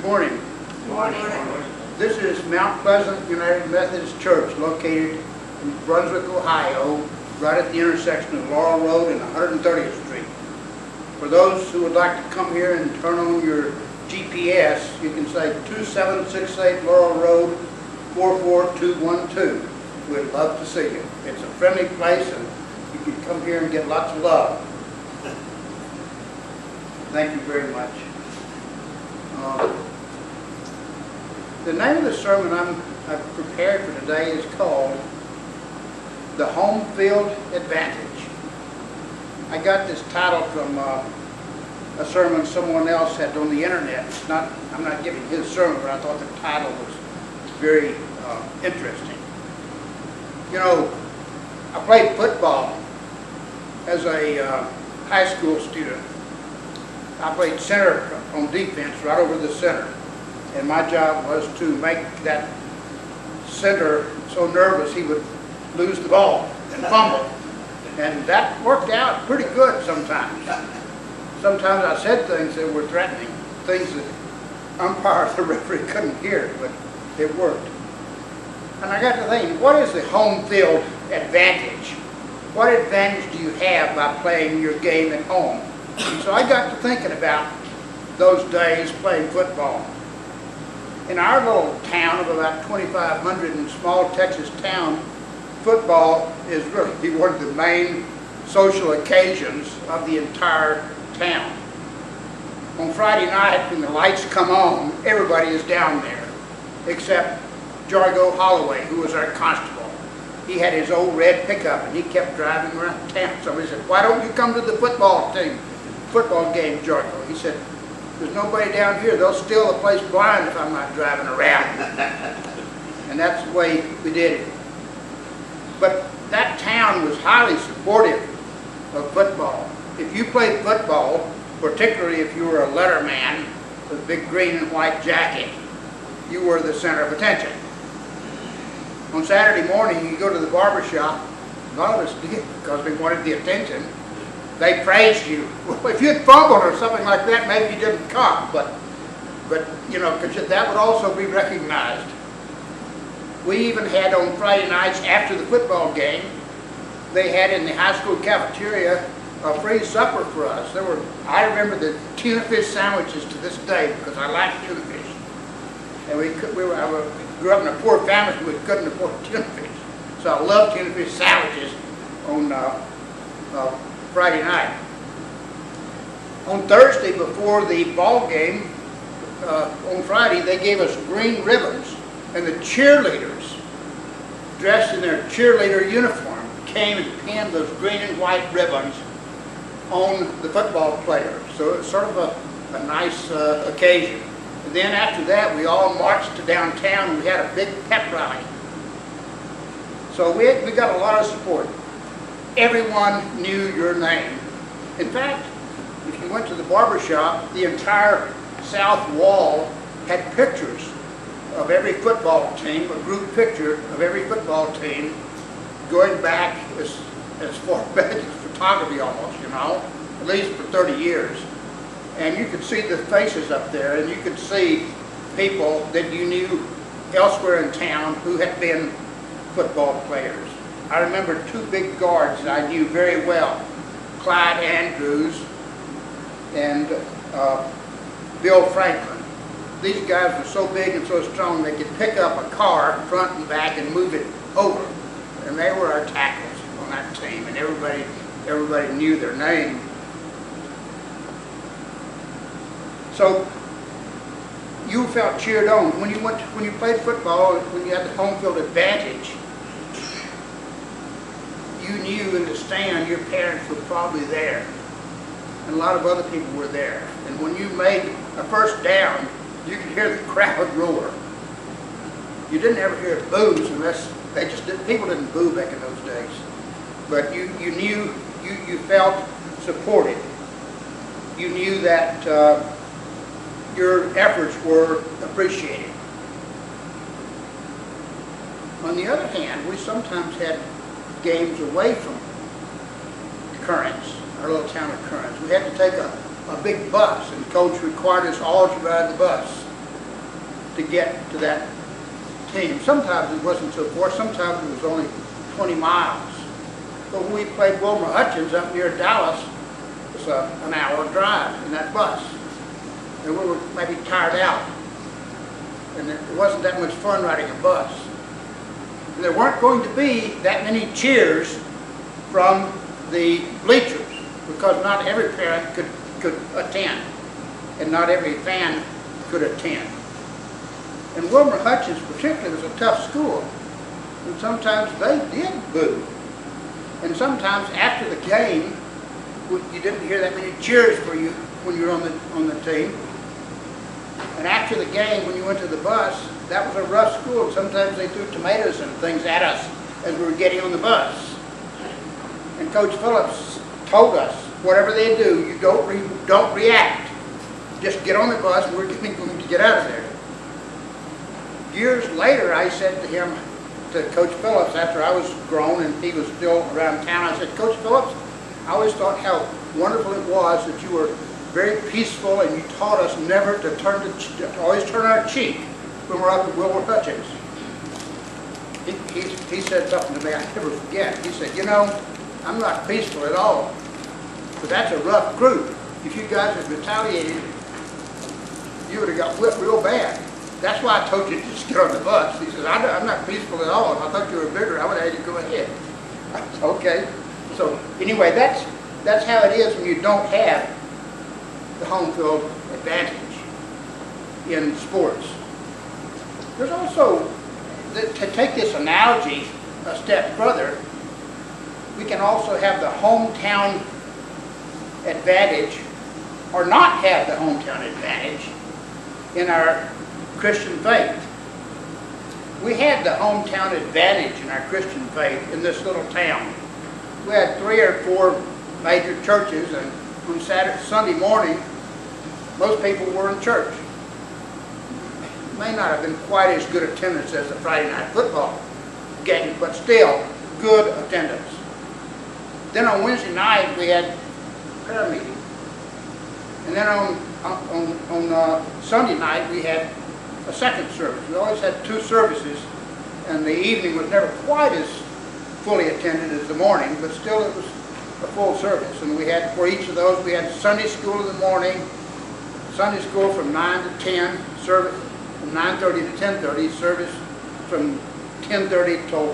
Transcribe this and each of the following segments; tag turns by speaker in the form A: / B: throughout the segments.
A: morning.
B: Good morning.
A: This is Mount Pleasant United Methodist Church, located in Brunswick, Ohio, right at the intersection of Laurel Road and 130th Street. For those who would like to come here and turn on your GPS, you can say 2768 Laurel Road, 44212. We'd love to see you. It's a friendly place, and you can come here and get lots of love. Thank you very much. The name of the sermon I've prepared for today is called The Home Field Advantage. I got this title from a sermon someone else had on the internet. I'm not giving his sermon, but I thought the title was very interesting. You know, I played football as a high school student. I played center on defense, right over the center. And my job was to make that center so nervous he would lose the ball and fumble. And that worked out pretty good sometimes. Sometimes I said things that were threatening, things that umpires, the referee couldn't hear, but it worked. And I got to thinking, what is the home field advantage? What advantage do you have by playing your game at home? And so I got to thinking about those days playing football. In our little town of about 2,500 in small Texas town, football is really one of the main social occasions of the entire town. On Friday night, when the lights come on, everybody is down there, except Jargo Holloway, who was our constable. He had his old red pickup, and he kept driving around town. Somebody said, "Why don't you come to the football game, Jargo?" He said, "There's nobody down here. They'll steal the place blind if I'm not driving around." And that's the way we did it. But that town was highly supportive of football. If you played football, particularly if you were a letterman with a big green and white jacket, you were the center of attention. On Saturday morning, you go to the barber shop. A lot of us did because we wanted the attention. They praised you. Well, if you'd fumbled or something like that, maybe you didn't come, but you know, because that would also be recognized. We even had on Friday nights after the football game, they had in the high school cafeteria a free supper for us. I remember the tuna fish sandwiches to this day because I like tuna fish, and I grew up in a poor family, so we couldn't afford tuna fish, so I love tuna fish sandwiches on Friday night. On Thursday, before the ball game, on Friday, they gave us green ribbons, and the cheerleaders, dressed in their cheerleader uniform, came and pinned those green and white ribbons on the football players. So it's sort of a nice occasion. And then after that, we all marched to downtown, and we had a big pep rally. So we got a lot of support. Everyone knew your name. In fact, if you went to the barber shop, the entire south wall had pictures of every football team, a group picture of every football team, going back as far back as photography almost, you know, at least for 30 years. And you could see the faces up there, and you could see people that you knew elsewhere in town who had been football players. I remember two big guards that I knew very well, Clyde Andrews and Bill Franklin. These guys were so big and so strong they could pick up a car front and back and move it over. And they were our tackles on that team, and everybody knew their name. So you felt cheered on. When you played football, when you had the home field advantage, you knew in the stand your parents were probably there, and a lot of other people were there. And when you made a first down, you could hear the crowd roar. You didn't ever hear boos unless people didn't boo back in those days. But you knew, you felt supported. You knew that your efforts were appreciated. On the other hand, we sometimes had games away from Currents, our little town of Currents. We had to take a big bus, and Coach required us all to ride the bus. to get to that team. Sometimes it wasn't so far, sometimes it was only 20 miles. But when we played Wilmer Hutchins up near Dallas, it was an hour drive in that bus. And we were maybe tired out. And it wasn't that much fun riding a bus. And there weren't going to be that many cheers from the bleachers because not every parent could attend and not every fan could attend. And Wilmer Hutchins particularly was a tough school, and sometimes they did boo. And sometimes after the game, you didn't hear that many cheers for you when you were on the team. And after the game, when you went to the bus, that was a rough school. Sometimes they threw tomatoes and things at us as we were getting on the bus. And Coach Phillips told us, whatever they do, you don't react. Just get on the bus and we're going to get out of there. Years later, I said to him, to Coach Phillips, after I was grown and he was still around town, I said, Coach Phillips, I always thought how wonderful it was that you were very peaceful and you taught us never to always turn our cheek when we're up at Wilmer Hutchins. He said something to me I never forget. He said, you know, I'm not peaceful at all, but that's a rough group. If you guys had retaliated, you would have got whipped real bad. That's why I told you to just get on the bus. He says, I'm not peaceful at all. If I thought you were bigger, I would have had you go ahead. I said, okay. So anyway, that's how it is when you don't have the home field advantage in sports. There's also, to take this analogy a step further, we can also have the hometown advantage or not have the hometown advantage in our Christian faith. We had the hometown advantage in our Christian faith in this little town. We had 3 or 4 major churches, and on Sunday morning, most people were in church. It may not have been quite as good attendance as the Friday night football game, but still good attendance. Then on Wednesday night we had prayer meeting, and then on Sunday night we had a second service. We always had 2 services, and the evening was never quite as fully attended as the morning, but still it was a full service. And we had, for each of those, we had Sunday school in the morning, Sunday school from 9 to 10, service from 9:30 to 10:30, service from 10:30 till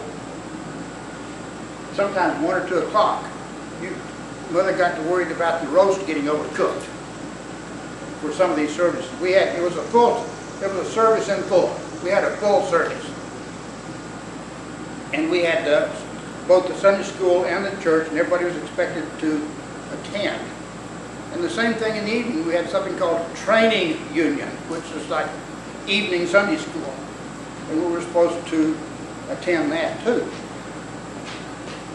A: sometimes 1 or 2 o'clock. Mother got to worried about the roast getting overcooked for some of these services. It was a service in full. We had a full service. And we had both the Sunday school and the church, and everybody was expected to attend. And the same thing in the evening. We had something called training union, which was like evening Sunday school. And we were supposed to attend that too.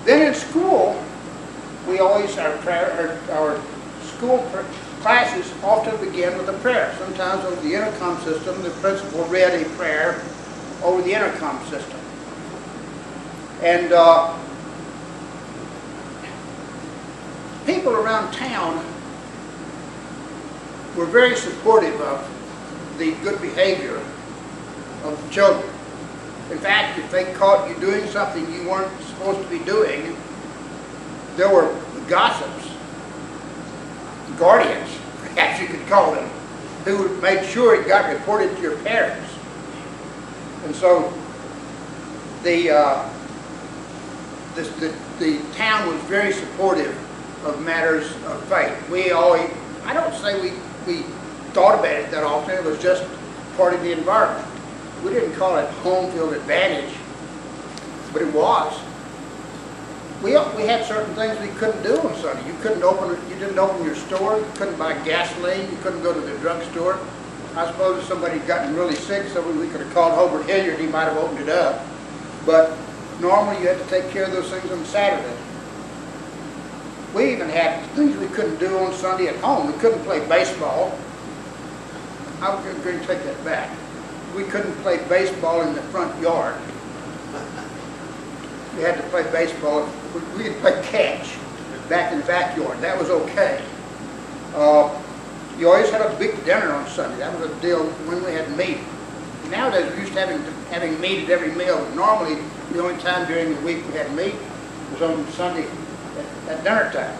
A: Then in school, we always, our school classes often begin with a prayer. Sometimes over the intercom system, the principal read a prayer over the intercom system. And people around town were very supportive of the good behavior of the children. In fact, if they caught you doing something you weren't supposed to be doing, there were gossips, guardians, perhaps you could call them, who made sure it got reported to your parents. And so the town was very supportive of matters of faith. I don't say we thought about it that often, it was just part of the environment. We didn't call it home field advantage, but it was. We had certain things we couldn't do on Sunday. You didn't open your store, you couldn't buy gasoline, you couldn't go to the drugstore. I suppose if somebody had gotten really sick, we could have called Hobart Hilliard, he might have opened it up. But normally you had to take care of those things on Saturday. We even had things we couldn't do on Sunday at home. We couldn't play baseball. I'm going to take that back. We couldn't play baseball in the front yard. We had to play baseball. We could play catch back in the backyard. That was okay. You always had a big dinner on Sunday. That was a deal when we had meat. Nowadays, we're used to having meat at every meal. Normally, the only time during the week we had meat was on Sunday at dinner time.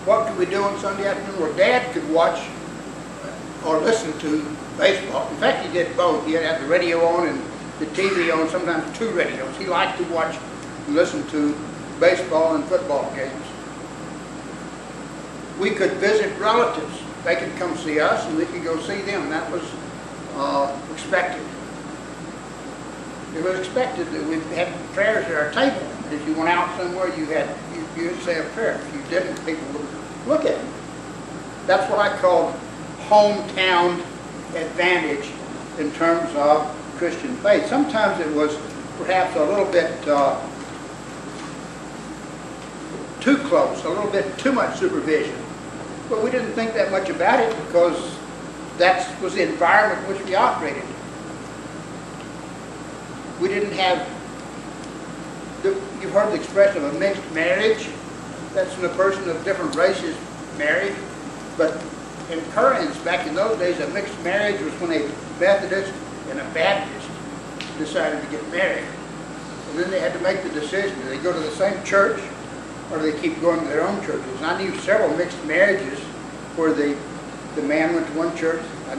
A: What could we do on Sunday afternoon? Well, Dad could watch or listen to baseball. In fact, he did both. He had the radio on and the TV on, sometimes two radios. He liked to watch and listen to baseball and football games. We could visit relatives. They could come see us and we could go see them. That was expected. It was expected that we had prayers at our table. If you went out somewhere, you would say a prayer. If you didn't, people would look at you. That's what I call hometown advantage in terms of Christian faith. Sometimes it was perhaps a little bit too close, a little bit too much supervision. But we didn't think that much about it because that was the environment in which we operated. We didn't have, you've heard the expression of a mixed marriage. That's when a person of different races married. But in Koreans, back in those days, a mixed marriage was when a Methodist and a Baptist decided to get married. And then they had to make the decision, do they go to the same church or do they keep going to their own churches? And I knew several mixed marriages where the man went to one church, and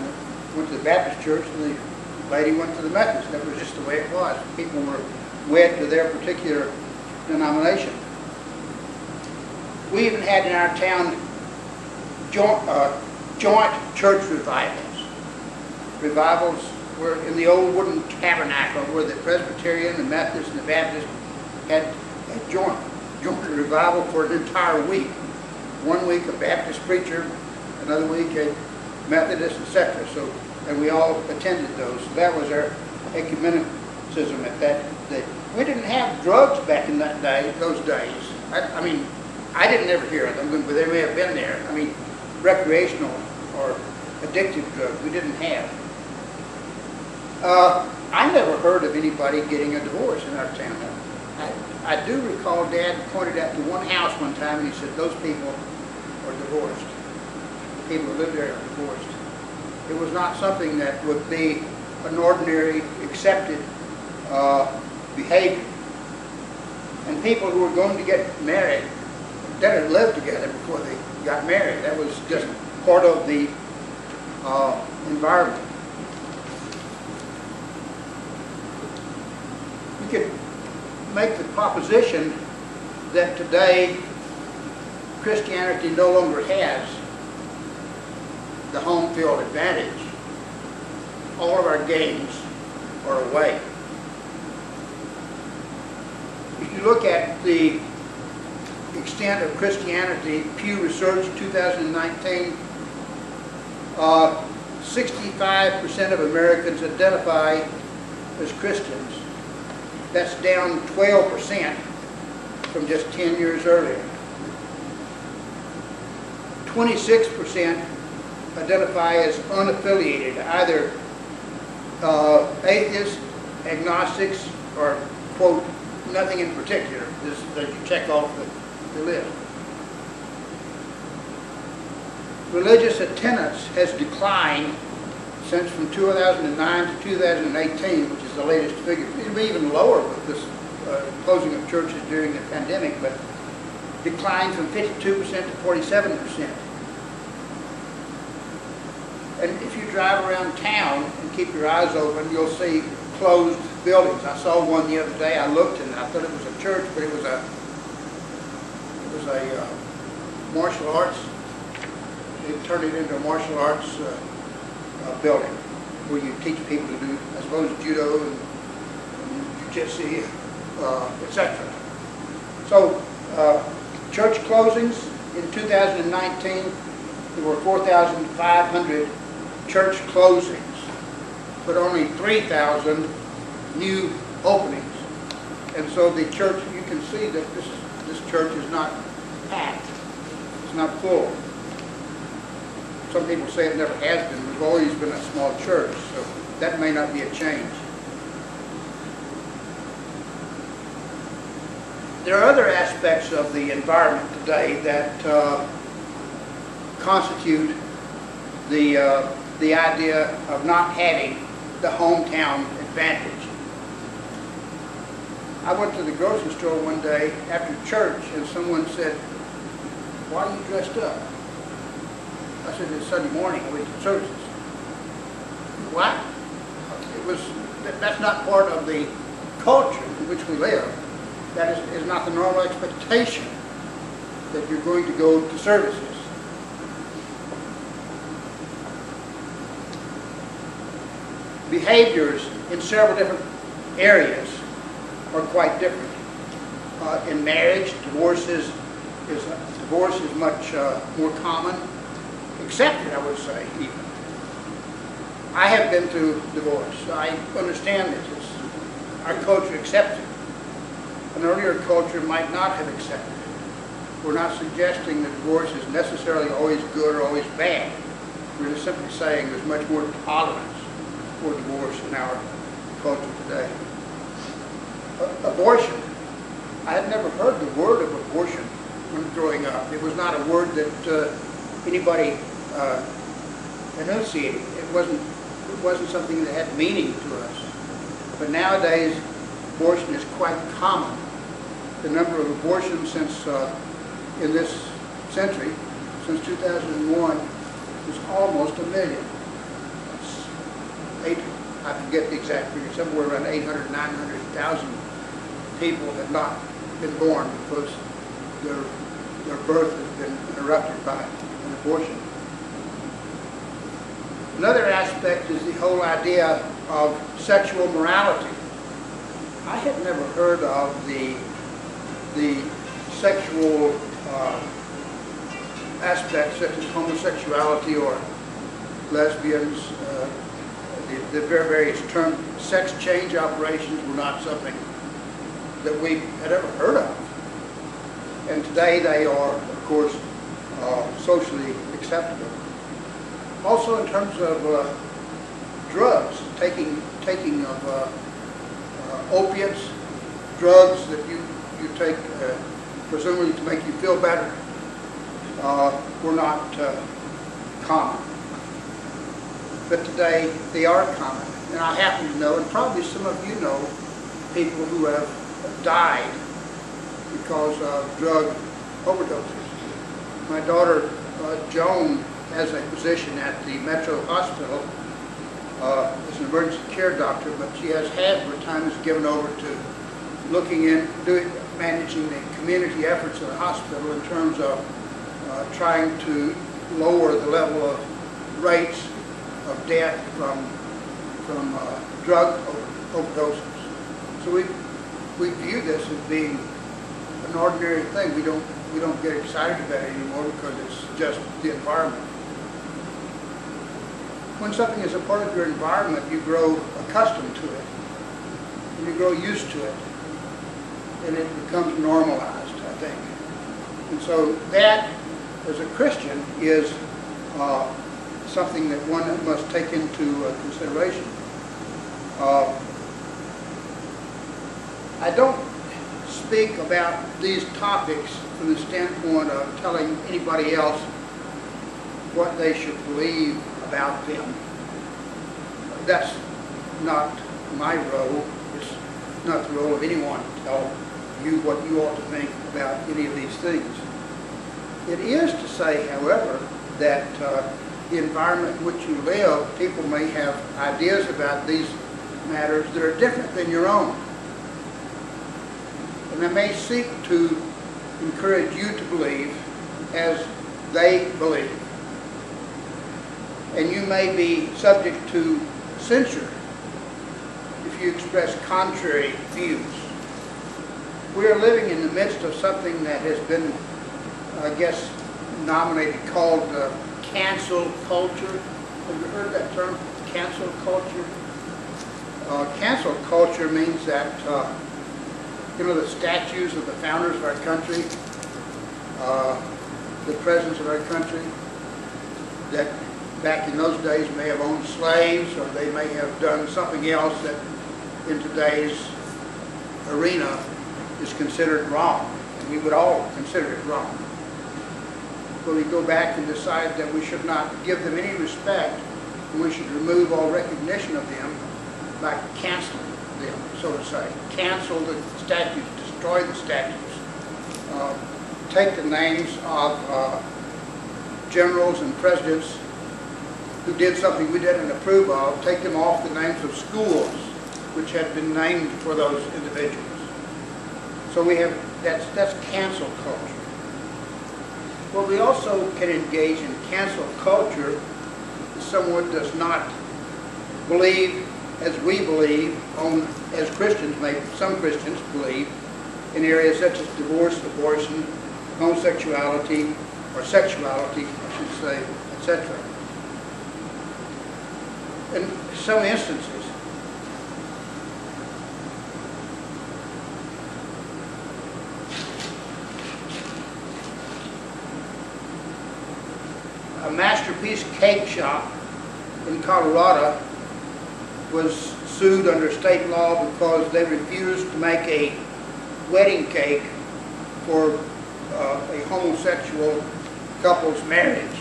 A: went to the Baptist church, and the lady went to the Methodist. That was just the way it was. People were wed to their particular denomination. We even had in our town joint church revivals. Revivals were in the old wooden tabernacle where the Presbyterian, the Methodist, and the Baptist had a joint revival for an entire week. One week a Baptist preacher, another week a Methodist, etc. So, and we all attended those. So that was our ecumenicism at that day. We didn't have drugs back in those days. I mean, I didn't ever hear of them, but they may have been there. I mean, recreational or addictive drugs we didn't have. I never heard of anybody getting a divorce in our town. I do recall Dad pointed out to one house one time and he said, those people are divorced. The people who live there are divorced. It was not something that would be an ordinary, accepted behavior. And people who were going to get married didn't live together before they got married. That was just part of the environment. We could make the proposition that today Christianity no longer has the home field advantage. All of our gains are away. If you look at the extent of Christianity, Pew Research 2019, 65% of Americans identify as Christians. That's down 12% from just 10 years earlier. 26% identify as unaffiliated, either atheists, agnostics, or, quote, nothing in particular. This is that you check off the list. Religious attendance has declined since from 2009 to 2018, which is the latest figure. It'll be even lower with this closing of churches during the pandemic, but declined from 52% to 47%. And if you drive around town and keep your eyes open, you'll see closed buildings. I saw one the other day. I looked and I thought it was a church, but it was a martial arts. They turned it into a martial arts building where you teach people to do, I suppose, judo and jiu-jitsu, etc. So, church closings in 2019, there were 4,500 church closings, but only 3,000 new openings. And so the church, you can see that this church is not packed. It's not full. Some people say it never has been. We've always been a small church, so that may not be a change. There are other aspects of the environment today that constitute the the idea of not having the hometown advantage. I went to the grocery store one day after church and someone said, "Why are you dressed up?" I said, "It's Sunday morning, I went to services." What? That's not part of the culture in which we live. That is not the normal expectation that you're going to go to services. Behaviors in several different areas are quite different. In marriage, divorce is much more common, accepted, I would say, even. I have been through divorce. I understand this. Our culture accepts it. An earlier culture might not have accepted it. We're not suggesting that divorce is necessarily always good or always bad. We're just simply saying there's much more tolerance for divorce in our culture today. Abortion. I had never heard the word of abortion when growing up. It was not a word that anybody enunciated. It wasn't something that had meaning to us. But nowadays, abortion is quite common. The number of abortions since in this century, since 2001, is almost 1 million. I forget the exact figure, somewhere around 800, 900,000 people have not been born because their birth has been interrupted by an abortion. Another aspect is the whole idea of sexual morality. I had never heard of the sexual aspects such as homosexuality or lesbians. The various terms, sex change operations were not something that we had ever heard of. And today they are, of course, socially acceptable. Also in terms of drugs, taking of opiates, drugs that you take presumably to make you feel better, were not common. But today they are common. And I happen to know, and probably some of you know, people who have died because of drug overdoses. My daughter, Joan, has a position at the Metro Hospital as an emergency care doctor, but she has had her time is given over to looking in, managing the community efforts of the hospital in terms of trying to lower the level of rates of death from drug overdoses. So we view this as being an ordinary thing. We don't get excited about it anymore because it's just the environment. When something is a part of your environment, you grow accustomed to it, and you grow used to it, and it becomes normalized, I think. And so that, as a Christian, is something that one must take into consideration. I don't speak about these topics from the standpoint of telling anybody else what they should believe about them. That's not my role. It's not the role of anyone to tell you what you ought to think about any of these things. It is to say, however, that the environment in which you live, people may have ideas about these matters that are different than your own. And they may seek to encourage you to believe as they believe. And you may be subject to censure if you express contrary views. We are living in the midst of something that has been, I guess, called cancel culture. Have you heard that term, cancel culture? Cancel culture means that, the statues of the founders of our country, the presidents of our country, that back in those days may have owned slaves, or they may have done something else that in today's arena is considered wrong. And we would all consider it wrong. But we go back and decide that we should not give them any respect and we should remove all recognition of them by canceling them, so to say. Cancel the statues, destroy the statues. Take the names of generals and presidents who did something we didn't approve of, take them off the names of schools which had been named for those individuals. So we have, that's cancel culture. Well, we also can engage in cancel culture if someone does not believe as we believe, as Christians, maybe some Christians believe, in areas such as divorce, abortion, homosexuality, or sexuality, I should say, etc. In some instances, a Masterpiece Cake Shop in Colorado was sued under state law because they refused to make a wedding cake for a homosexual couple's marriage.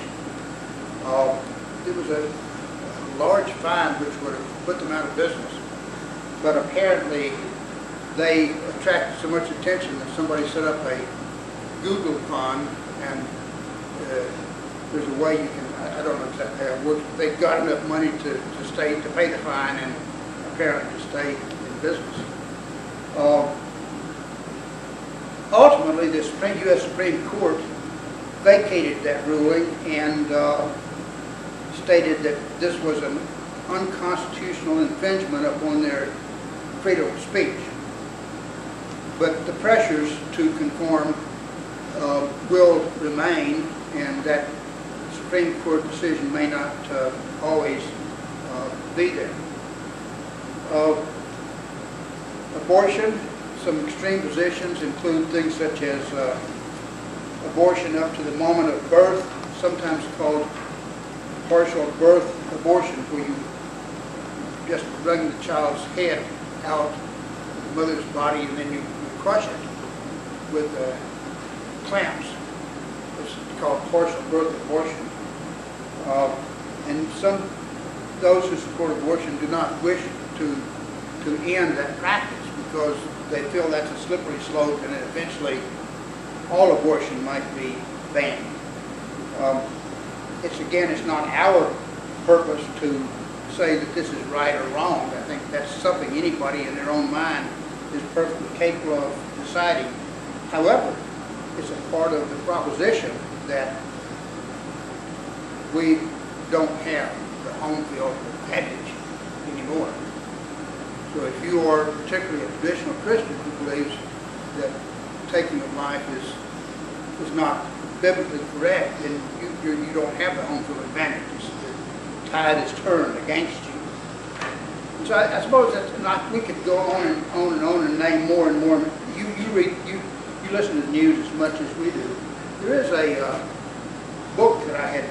A: It was a large fine which would have put them out of business, but apparently they attracted so much attention that somebody set up a Google-con, and there's a way you can, I don't know exactly how it works, but they got enough money to pay the fine and apparently to stay in business. Ultimately, the U.S. Supreme Court vacated that ruling and stated that this was an unconstitutional infringement upon their freedom of speech. But the pressures to conform will remain, and that Supreme Court decision may not always be there. Abortion, some extreme positions include things such as abortion up to the moment of birth, sometimes called partial birth abortion, where you just bring the child's head out of the mother's body and then you crush it with clamps. It's called partial birth abortion. And those who support abortion do not wish to end that practice because they feel that's a slippery slope and that eventually all abortion might be banned. It's not our purpose to say that this is right or wrong. I think that's something anybody in their own mind is perfectly capable of deciding. However, it's a part of the proposition that we don't have the home field advantage anymore. So if you are particularly a traditional Christian who believes that taking of life is not biblically correct, then you don't have the home field advantage. The tide is turned against you. And so I suppose that's not, we could go on and on and on and name more and more. You listen to the news as much as we do. There is a book that I had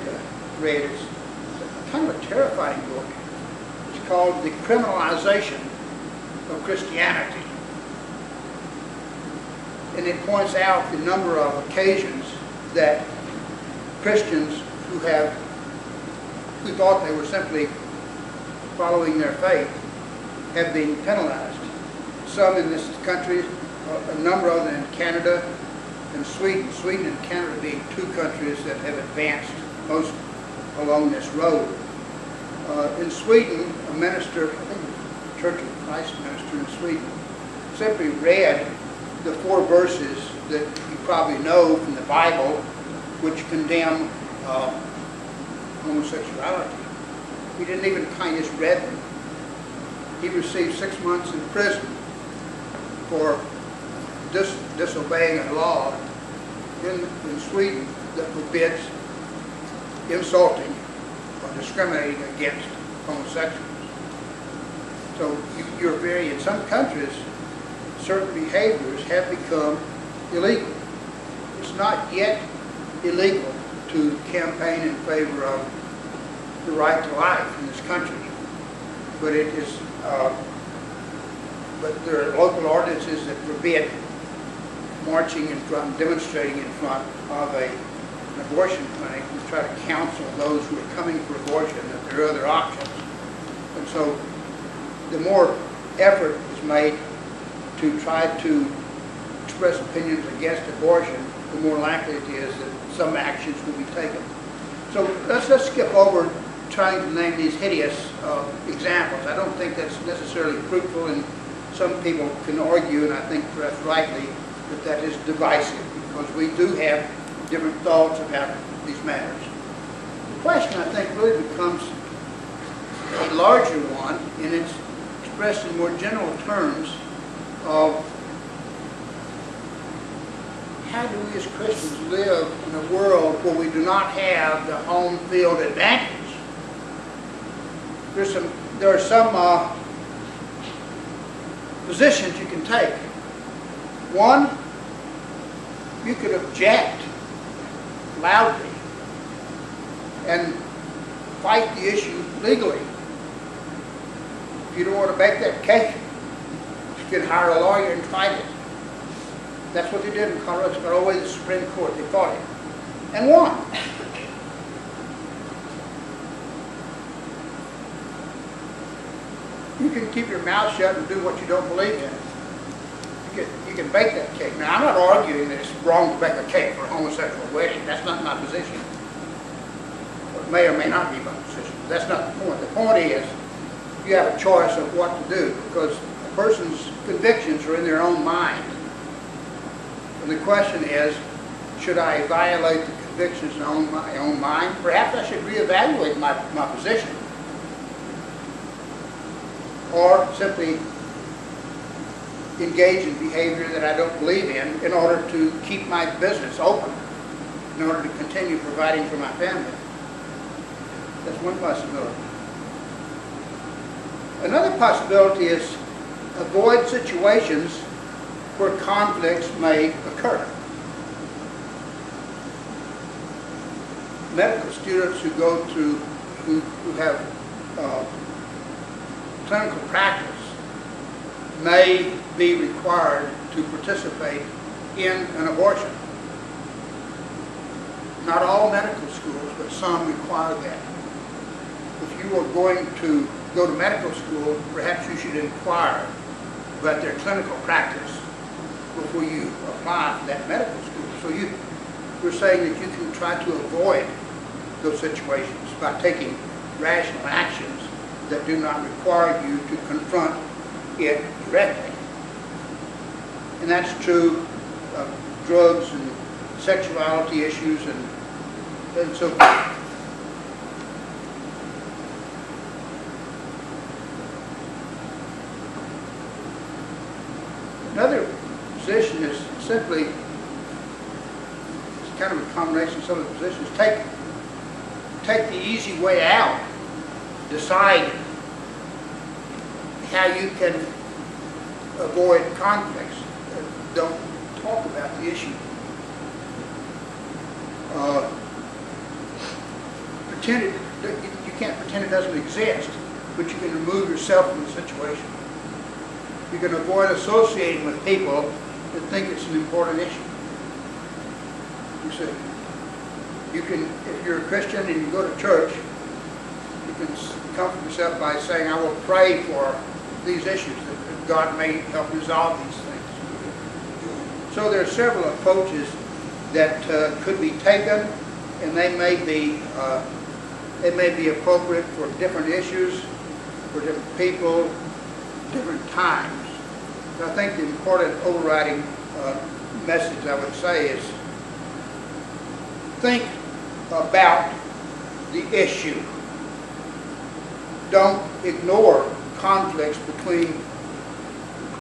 A: read. It's kind of a terrifying book. It's called The Criminalization of Christianity. And it points out the number of occasions that Christians who thought they were simply following their faith have been penalized. Some in this country, a number of them in Canada and Sweden. Sweden and Canada being two countries that have advanced most along this road. In Sweden, a minister, I think it was a Church of Christ minister in Sweden, simply read the 4 verses that you probably know from the Bible which condemn homosexuality. He didn't even kind of just read them. He received 6 months in prison for disobeying a law in Sweden that forbids insulting or discriminating against homosexuals. So in some countries, certain behaviors have become illegal. It's not yet illegal to campaign in favor of the right to life in this country, but it is. But there are local ordinances that forbid marching in front, demonstrating in front of a an abortion clinic, we try to counsel those who are coming for abortion that there are other options. And so the more effort is made to try to express opinions against abortion, the more likely it is that some actions will be taken. So let's skip over trying to name these hideous examples. I don't think that's necessarily fruitful, and some people can argue, and I think perhaps rightly, that that is divisive, because we do have different thoughts about these matters. The question, I think, really becomes a larger one, and it's expressed in more general terms of how do we as Christians live in a world where we do not have the home field advantage. There are some positions you can take. One, you could object loudly and fight the issue legally. If you don't want to bake that cake, you can hire a lawyer and fight it. That's what they did in Colorado. It's got all the way to the Supreme Court. They fought it and won. You can keep your mouth shut and do what you don't believe in. You can bake that cake. Now, I'm not arguing that it's wrong to bake a cake for a homosexual wedding. That's not my position. It may or may not be my position. That's not the point. The point is you have a choice of what to do, because a person's convictions are in their own mind. And the question is, should I violate the convictions in my own mind? Perhaps I should reevaluate my position. Or simply engage in behavior that I don't believe in order to keep my business open, in order to continue providing for my family. That's one possibility. Another possibility is avoid situations where conflicts may occur. Medical students who go through, who have clinical practice may be required to participate in an abortion. Not all medical schools, but some require that. If you are going to go to medical school, perhaps you should inquire about their clinical practice before you apply for that medical school. So you're saying that you can try to avoid those situations by taking rational actions that do not require you to confront it directly. And that's true of drugs and sexuality issues and so forth. Another position is simply, it's kind of a combination of some of the positions. Take the easy way out. Decide how you can avoid conflicts. Don't talk about the issue. You can't pretend it doesn't exist, but you can remove yourself from the situation. You can avoid associating with people that think it's an important issue. You see, you can, if you're a Christian and you go to church, you can comfort yourself by saying, I will pray for these issues, that God may help resolve these things. So there are several approaches that could be taken, and they may be appropriate for different issues, for different people, different times. But I think the important overriding message I would say is think about the issue. Don't ignore conflicts between